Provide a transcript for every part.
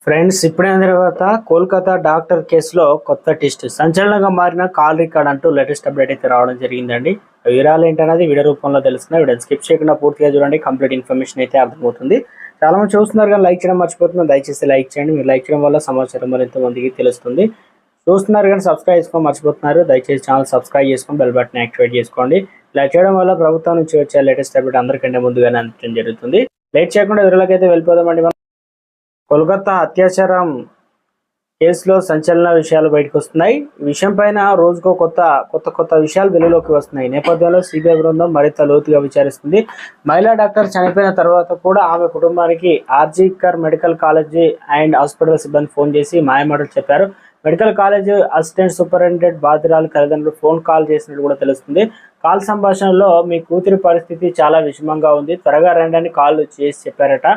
Friends ఇప్పుడైన తర్వాత Kolkata doctor కేసులో కొత్త ట్విస్ట్ సంచలనంగా మారిన కాల్ రికార్డ్ అంటూ లేటెస్ట్ అప్డేట్ అయితే రావడం జరిగిందండి. వివరాలు ఏంటనేది వీడియో రూపంలో తెలుస్తుంది. వీడియో స్కిప్ చేయకుండా పూర్తిగా చూడండి, కంప్లీట్ ఇన్ఫర్మేషన్ అయితే అర్థమవుతుంది. చాలా మంది చూస్తున్నారు కానీ లైక్ చేయడం మర్చిపోతున్నారు. దయచేసి లైక్ చేయండి. మీరు లైక్ చేయడం వల్ల సమాచారం మరింత మందికి తెలుస్తుంది. చూస్తున్నారు కానీ సబ్స్క్రైబ్ చేసుకోవడం మర్చిపోతున్నారు. దయచేసి ఛానల్ సబ్స్క్రైబ్ చేసుకొని బెల్ బటన్ యాక్టివేట్ చేసుకోండి. ఇలా చేయడం వల్ల ప్రభుత్వం నుంచి వచ్చే లేటెస్ట్ అప్డేట్ అందరికంటే ముందుగానే అందించడం జరుగుతుంది. లేట్ చేయకుండా వివరాలకైతే వెళ్ళిపోదామండి. కోల్కతా అత్యాచారం కేసులో సంచలన విషయాలు బయటకు వస్తున్నాయి. ఈ విషయం పైన రోజుకో కొత్త విషయాలు వెలుగులోకి వస్తున్నాయి. నేపథ్యంలో సిబిఐ బృందం మరింత లోతుగా విచారిస్తుంది. మహిళా డాక్టర్ చనిపోయిన తర్వాత కూడా ఆమె కుటుంబానికి RG Kar medical college and hospital సిబ్బంది ఫోన్ చేసి మాయమాటలు చెప్పారు. మెడికల్ కాలేజ్ అసిస్టెంట్ సూపరింటెండెంట్ బాధితురాలు తల్లిదండ్రులు ఫోన్ కాల్ చేసినట్టు కూడా తెలుస్తుంది. కాల్ సంభాషణలో మీ కూతురి పరిస్థితి చాలా విషమంగా ఉంది, త్వరగా రండి అని కాల్ చేసి చెప్పారట.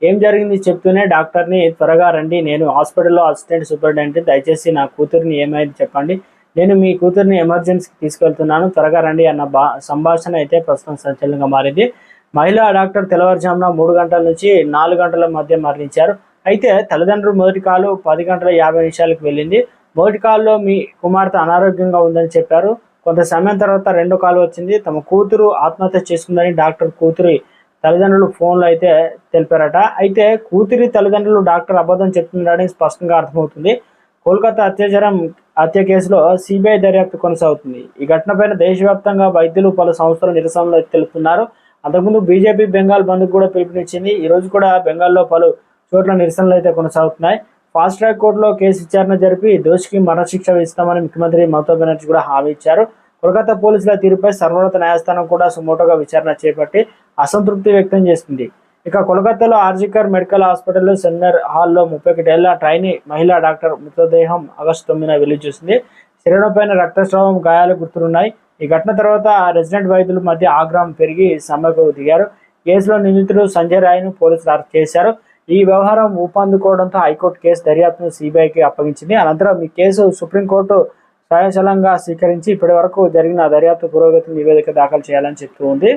ఏం జరిగింది చెప్తూనే డాక్టర్ని త్వరగా రండి, నేను హాస్పిటల్లో అసిస్టెంట్ సూపరింటెండెంట్, దయచేసి నా కూతురిని ఏమైంది చెప్పండి, నేను మీ కూతురిని ఎమర్జెన్సీకి తీసుకెళ్తున్నాను, త్వరగా రండి అన్న సంభాషణ అయితే ప్రస్తుతం సంచలనంగా మారింది. మహిళా డాక్టర్ తెల్లవారుజామున 3 గంటల నుంచి 4 గంటల మధ్య మరణించారు. అయితే తల్లిదండ్రులు మొదటి కాలు 10 గంటల 50 నిమిషాలకు వెళ్ళింది. మొదటి కాల్లో మీ కుమార్తె అనారోగ్యంగా ఉందని చెప్పారు. కొంత సమయం తర్వాత రెండో కాలు వచ్చింది. తమ కూతురు ఆత్మహత్య చేసుకుందని డాక్టర్ కూతురి తల్లిదండ్రులు ఫోన్లో అయితే తెలిపారట. అయితే కూతురి తల్లిదండ్రులు డాక్టర్ అబద్ధం చెప్తున్నారని స్పష్టంగా అర్థమవుతుంది. కోల్కతా హత్య కేసులో సిబిఐ దర్యాప్తు కొనసాగుతుంది. ఈ ఘటనపైన దేశవ్యాప్తంగా వైద్యులు పలు సంస్థలు నిరసనలు తెలుపుతున్నారు. అంతకుముందు బీజేపీ బెంగాల్ బంద్కు కూడా పిలుపునిచ్చింది. ఈ రోజు కూడా బెంగాల్లో పలు చోట్ల నిరసనలు అయితే కొనసాగుతున్నాయి. ఫాస్ట్ ట్రాక్ కోర్టులో కేసు విచారణ జరిపి దోషికి మరణశిక్ష విధిస్తామని ముఖ్యమంత్రి మమతా బెనర్జీ కూడా హామీ ఇచ్చారు. కోల్కతా పోలీసుల తీరుపై సర్వోన్నత న్యాయస్థానం కూడా సుమోటోగా విచారణ చేపట్టి అసంతృప్తి వ్యక్తం చేసింది. ఇక కోల్కతాలో ఆర్జీకర్ మెడికల్ హాస్పిటల్లో సెమినార్ హాల్లో 31 ఏళ్ల ట్రైనీ మహిళా డాక్టర్ మృతదేహం ఆగస్టు 9న వెలుగు చూసింది. శరీరంపైన రక్తస్రావం, గాయాలు గుర్తులున్నాయి. ఈ ఘటన తర్వాత రెసిడెంట్ వైద్యుల మధ్య ఆగ్రహం పెరిగి సమ్మెకు దిగారు. కేసులో నిందితుడు సంజయ్ రాయ్ను పోలీసులు అరెస్ట్ చేశారు. ఈ వ్యవహారం ఊపందుకోవడంతో హైకోర్టు కేసు దర్యాప్తును సిబిఐకి అప్పగించింది. అనంతరం ఈ కేసు సుప్రీంకోర్టు స్వయంచలంగా స్వీకరించి ఇప్పటి వరకు జరిగిన దర్యాప్తు పురోగతిని నివేదిక దాఖలు చేయాలని చెప్తూ ఉంది.